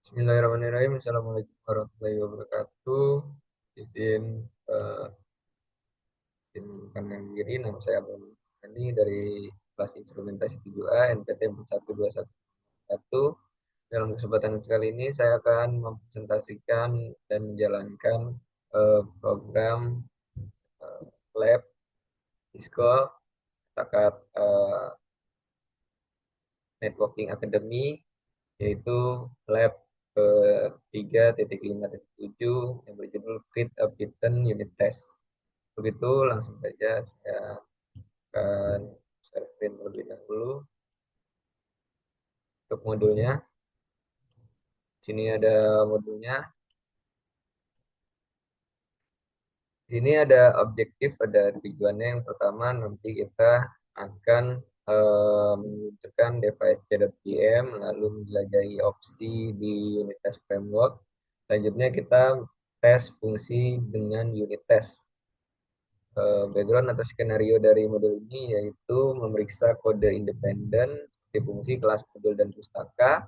Bismillahirrahmanirrahim. Assalamualaikum warahmatullahi wabarakatuh. Izin eh, izin kanan diri, nama saya Abdul Ini dari kelas instrumentasi 7A NPT 41211. Dalam kesempatan kali ini saya akan mempresentasikan dan menjalankan program lab Cisco takat Networking Academy, yaitu lab ke 3.5.7 yang berjudul Create a Python Unit Test. Begitu, langsung saja saya akan share screen terlebih dahulu untuk modulnya. Sini ada modulnya. Sini ada objektif, ada tujuannya. Yang pertama, nanti kita akan menunjukkan device.pm, lalu menjelajahi opsi di unit test framework. Selanjutnya kita tes fungsi dengan unit test. Background atau skenario dari modul ini yaitu memeriksa kode independen di fungsi kelas modul dan pustaka.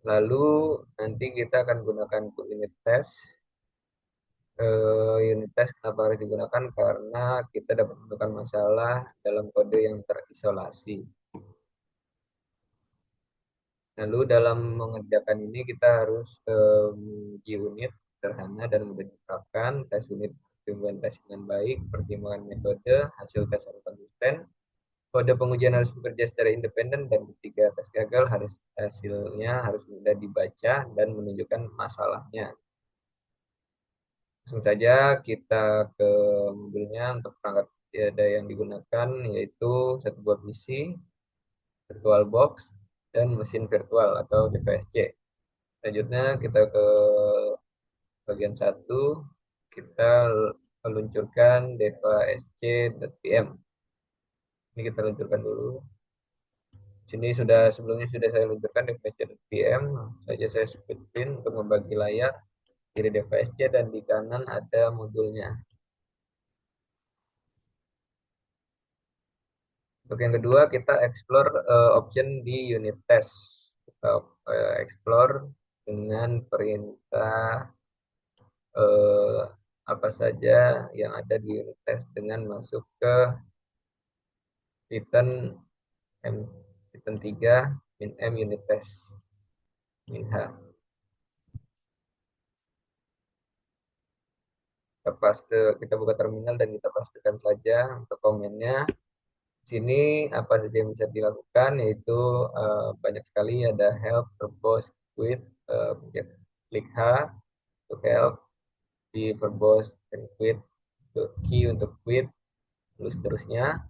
Lalu nanti kita akan gunakan untuk unit test. Unit test kenapa harus digunakan? Karena kita dapat menemukan masalah dalam kode yang terisolasi. Lalu dalam mengerjakan ini kita harus menguji unit sederhana dan mudah diterapkan. Tes unit pertimbangan tes dengan baik, pertimbangan metode, hasil tes harus konsisten, kode pengujian harus bekerja secara independen, dan ketiga, tes gagal harus hasilnya harus mudah dibaca dan menunjukkan masalahnya. Langsung saja kita ke mobilnya. Untuk perangkat ada yang digunakan yaitu satu buah PC, VirtualBox, dan mesin virtual atau DVSC. Selanjutnya kita ke bagian satu, kita meluncurkan devasc.pm. Ini kita luncurkan dulu. Sini sebelumnya sudah saya luncurkan devasc.pm. Saja saya split screen untuk membagi layar. Kiri devasc dan di kanan ada modulnya. Untuk yang kedua, kita explore option di unit test. Kita explore dengan perintah eh, apa saja yang ada di unit test dengan masuk ke Python M Python 3 min M unit test min H. Kita buka terminal dan kita pastikan saja untuk komennya. Sini apa saja yang bisa dilakukan, yaitu banyak sekali, ada help, verbose, quit, klik H untuk help, di verbose dan quit untuk key untuk quit, terus seterusnya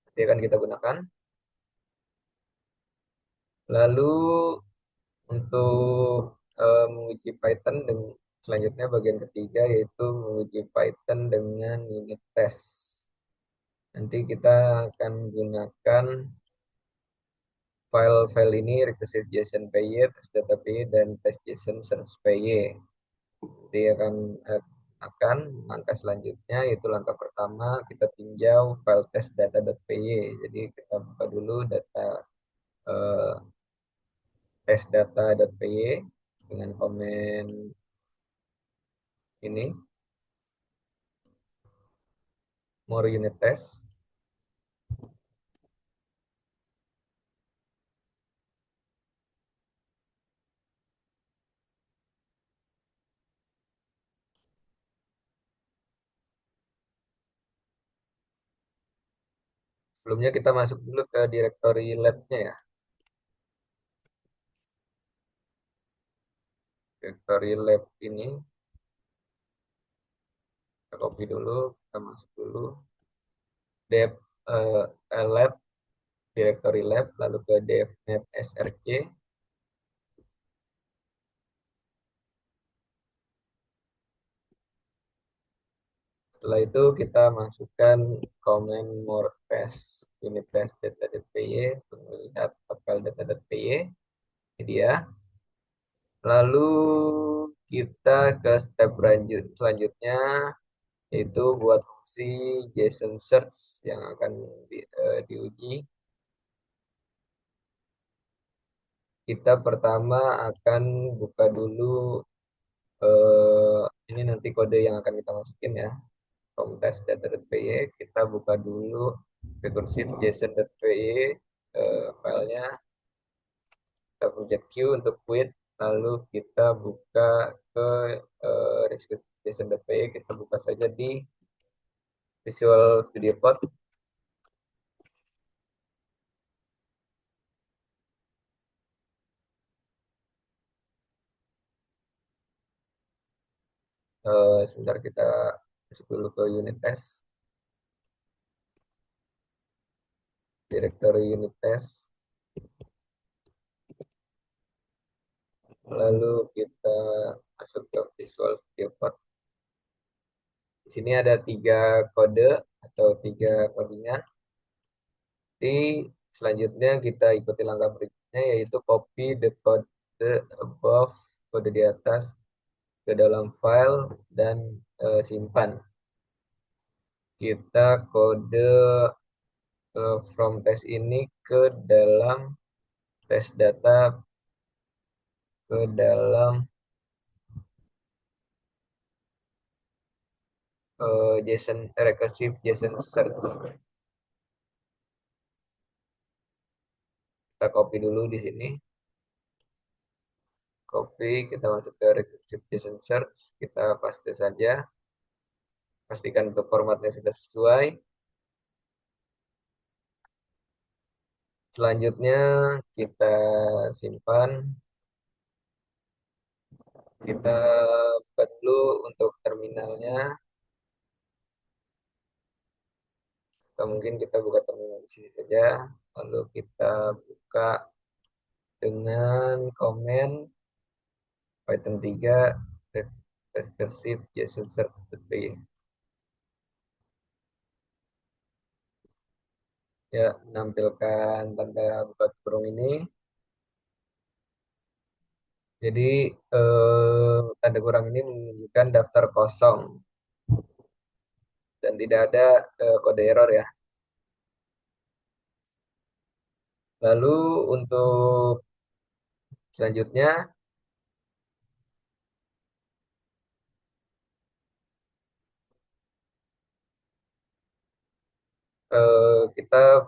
nanti akan kita gunakan. Lalu untuk menguji Python dengan selanjutnya bagian ketiga yaitu menguji Python dengan unit test. Nanti kita akan gunakan file-file ini, recursive JSON PY, test data PY, dan test JSON search PY. Jadi akan langkah selanjutnya, yaitu langkah pertama kita tinjau file test data.py. Jadi kita buka dulu data eh, test data.py dengan komen ini, more unit test. Sebelumnya kita masuk dulu ke directory lab-nya ya. Directory lab ini kita copy dulu, kita masuk dulu dev lab, directory lab, lalu ke devnet src. Setelah itu kita masukkan command more test unit test data.py untuk melihat file data.py. Ini dia. Lalu kita ke step selanjutnya, yaitu buat fungsi JSON search yang akan diuji. kita pertama akan buka dulu ini nanti kode yang akan kita masukin ya. From test data.py kita buka dulu recursive json.py filenya, kita pencet Q untuk quit, lalu kita buka ke recursive json.py, kita buka saja di Visual Studio Code. Sebentar kita masuk dulu ke unit test, directory unit test, lalu kita masuk ke Visual Studio Code. Di sini ada 3 kode atau 3 codingan. Di selanjutnya kita ikuti langkah berikutnya, yaitu copy the code above, kode di atas, ke dalam file dan simpan. Kita kode from test ini ke dalam test data, ke dalam JSON recursive JSON search. Kita copy dulu di sini. Copy, kita masuk ke recursive JSON search, kita paste saja. Pastikan untuk formatnya sudah sesuai. Selanjutnya kita simpan. Kita buka dulu untuk terminalnya. Atau mungkin kita buka terminal di sini saja. Lalu kita buka dengan komen Python 3 recursive JSON search.py. Ya, menampilkan tanda buka kurung ini. Jadi tanda kurang ini menunjukkan daftar kosong dan tidak ada kode error ya. Lalu untuk selanjutnya kita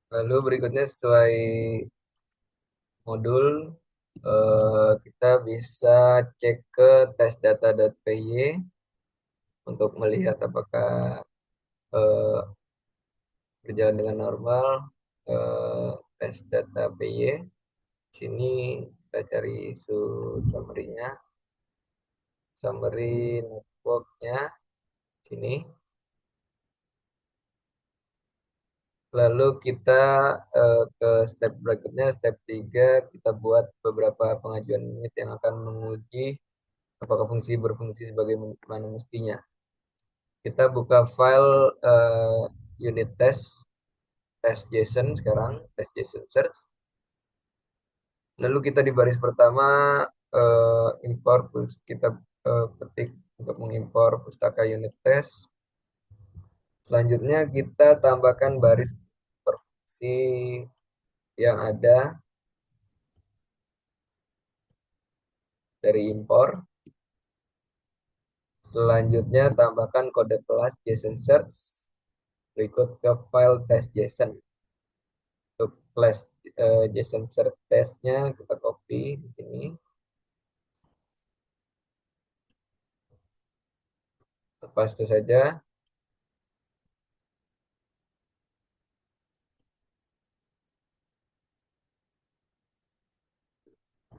lalu berikutnya sesuai modul kita bisa cek ke testdata.py untuk melihat apakah eh, berjalan dengan normal. Tes data PY. Sini kita cari summary-nya, summary network-nya sini. Lalu kita ke step berikutnya, step 3, kita buat beberapa pengajuan unit yang akan menguji apakah fungsi berfungsi sebagaimana mestinya. Kita buka file unit test JSON sekarang, test JSON search. Lalu kita di baris pertama import, kita ketik untuk mengimpor pustaka unit test. Selanjutnya kita tambahkan baris berfungsi yang ada dari impor. Selanjutnya tambahkan kode kelas JSON search berikut ke file test JSON. Untuk kelas JSON search testnya kita copy di sini. Lepas itu saja.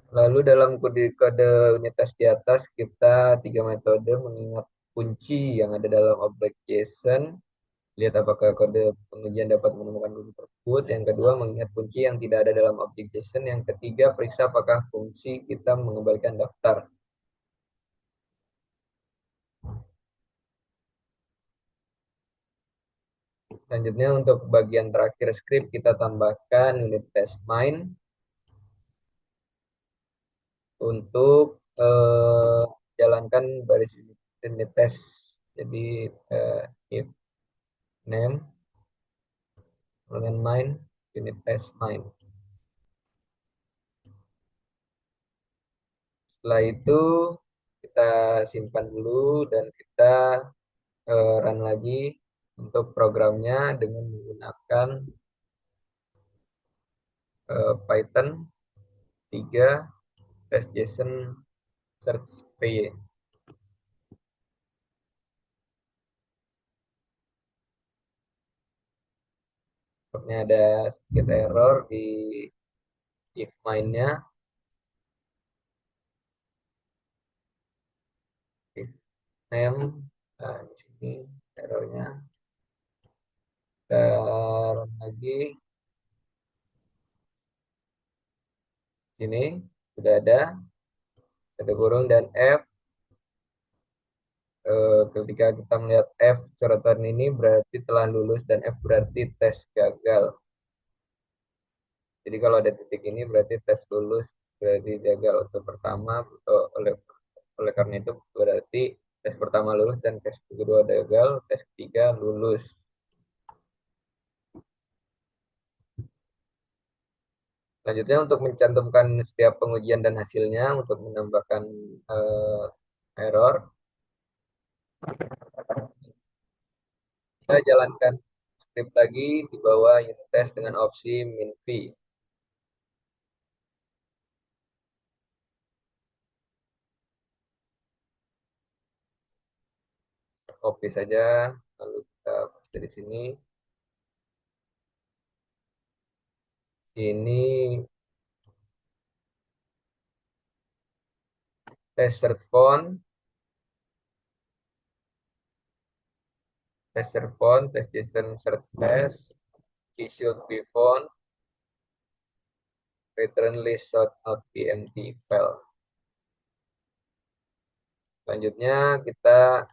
Lalu dalam kode unit test di atas kita 3 metode mengingat kunci yang ada dalam objek JSON Lihat apakah kode pengujian dapat menemukan kunci tersebut. Yang kedua, melihat kunci yang tidak ada dalam objek JSON. Yang ketiga, periksa apakah fungsi kita mengembalikan daftar. Selanjutnya untuk bagian terakhir script kita tambahkan unit test main untuk jalankan baris unit test. Jadi if name dengan main unit test main. Setelah itu kita simpan dulu dan kita run lagi untuk programnya dengan menggunakan Python 3 test.json search py. Ini ada sedikit error di if mainnya. If name, nah, di sini errornya. Kita run lagi. Sini sudah ada kata kurung dan F. Ketika kita melihat F coretan ini berarti telah lulus dan F berarti tes gagal. Jadi kalau ada titik ini berarti tes lulus, berarti gagal untuk pertama. Oleh oleh karena itu berarti tes pertama lulus dan tes kedua gagal, tes ketiga lulus. Selanjutnya untuk mencantumkan setiap pengujian dan hasilnya untuk menambahkan eh, error, kita jalankan script lagi di bawah unit test dengan opsi min-v. Copy saja, lalu kita paste di sini. Ini test search font, tester font, test JSON search test, key should be font, return list should not be empty file. Selanjutnya kita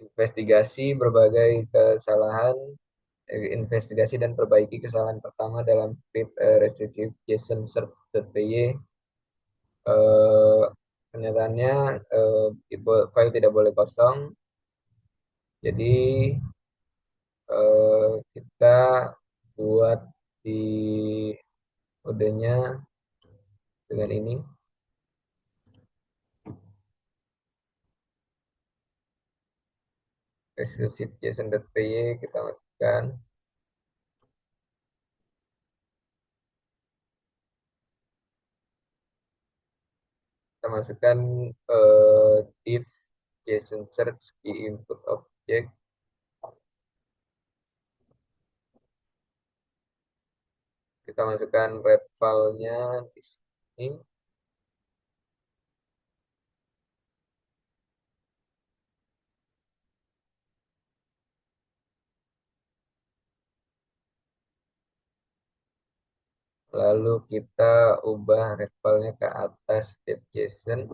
investigasi berbagai kesalahan, investigasi dan perbaiki kesalahan pertama dalam script retrieve JSON search.py. Eh, Kenyataannya file tidak boleh kosong. Jadi kita buat di kodenya dengan ini. Exclusive JSON.py kita masukkan. Kita masukkan div JSON search di input object. Kita masukkan red file-nya di sini. Lalu kita ubah red file-nya ke atas JSON.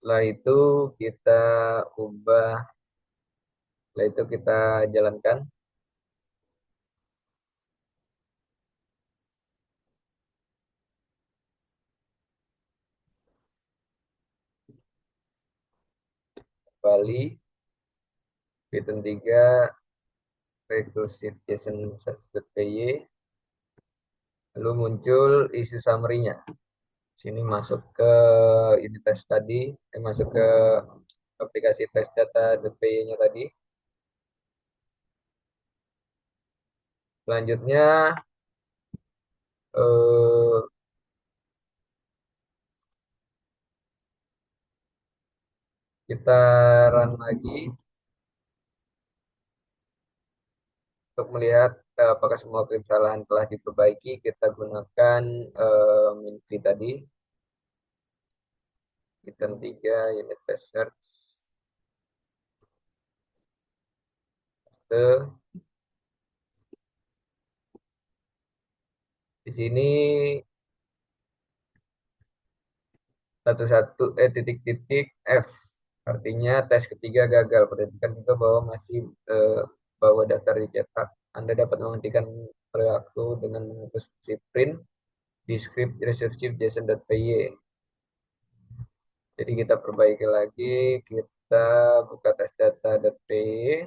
Setelah itu kita ubah, setelah itu kita jalankan. Kembali Python 3 recursive JSON search.py. Lalu muncul isu summary-nya. Sini masuk ke unit test tadi, masuk ke aplikasi test data.py-nya tadi. Selanjutnya eh, kita run lagi untuk melihat apakah semua kesalahan telah diperbaiki, kita gunakan Minvi tadi, Python 3, unit test search. Ke, di sini titik-titik F, artinya tes ketiga gagal. Perhatikan juga bahwa masih bahwa daftar dicetak. Anda dapat menghentikan perilaku dengan menghapus fungsi print di script recursive.json.py. Jadi kita perbaiki lagi, kita buka tes data.py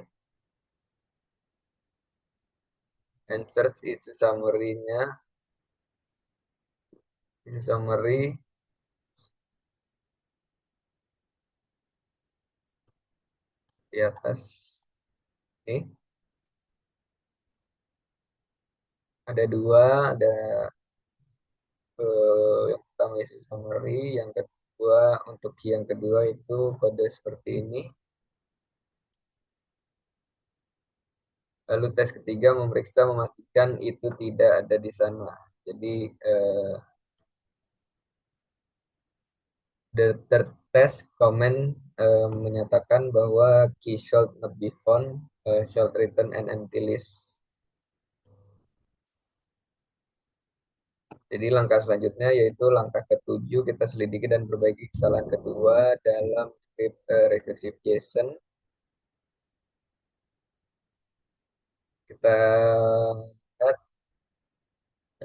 and search isi summary-nya, isi summary di atas ini. Ada dua, ada yang pertama isi summary, yang kedua untuk yang kedua itu kode seperti ini. Lalu tes ketiga memeriksa memastikan itu tidak ada di sana. Jadi the third test comment menyatakan bahwa key should not be found, should return an empty list. Jadi langkah selanjutnya yaitu langkah ketujuh, kita selidiki dan perbaiki kesalahan kedua dalam script recursive JSON. Kita lihat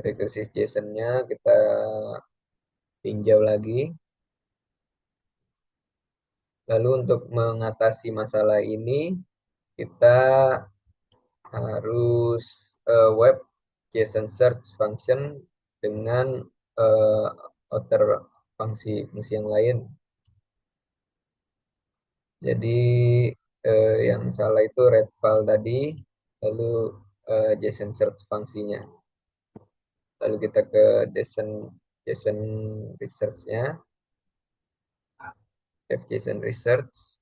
recursive JSON-nya, kita tinjau lagi. Lalu untuk mengatasi masalah ini, kita harus web JSON search function dengan uh, outer fungsi yang lain. Jadi yang salah itu red file tadi, lalu JSON search fungsinya. Lalu kita ke JSON research-nya, JSON research,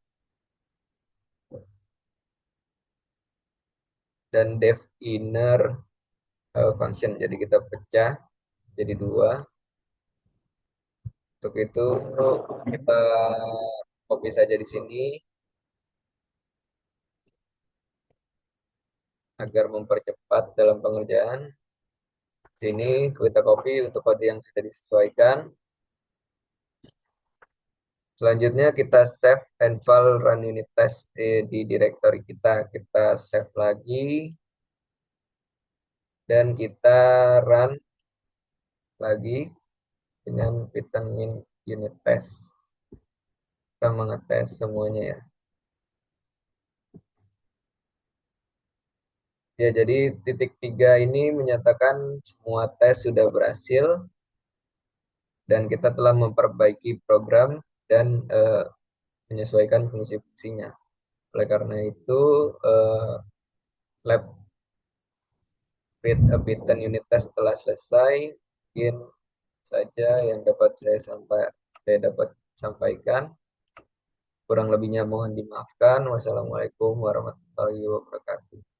dan dev inner function. Jadi kita pecah jadi dua. Untuk itu kita copy saja di sini agar mempercepat dalam pengerjaan. Sini kita copy untuk kode yang sudah disesuaikan. Selanjutnya kita save and file run unit test di directory kita. Kita save lagi dan kita run lagi dengan Python unit test. Kita mengetes semuanya ya. Ya, jadi titik 3 ini menyatakan semua tes sudah berhasil dan kita telah memperbaiki program dan menyesuaikan fungsi-fungsinya. Oleh karena itu, lab with a Python unit test telah selesai. Mungkin saja yang saya dapat sampaikan. Kurang lebihnya mohon dimaafkan. Wassalamualaikum warahmatullahi wabarakatuh.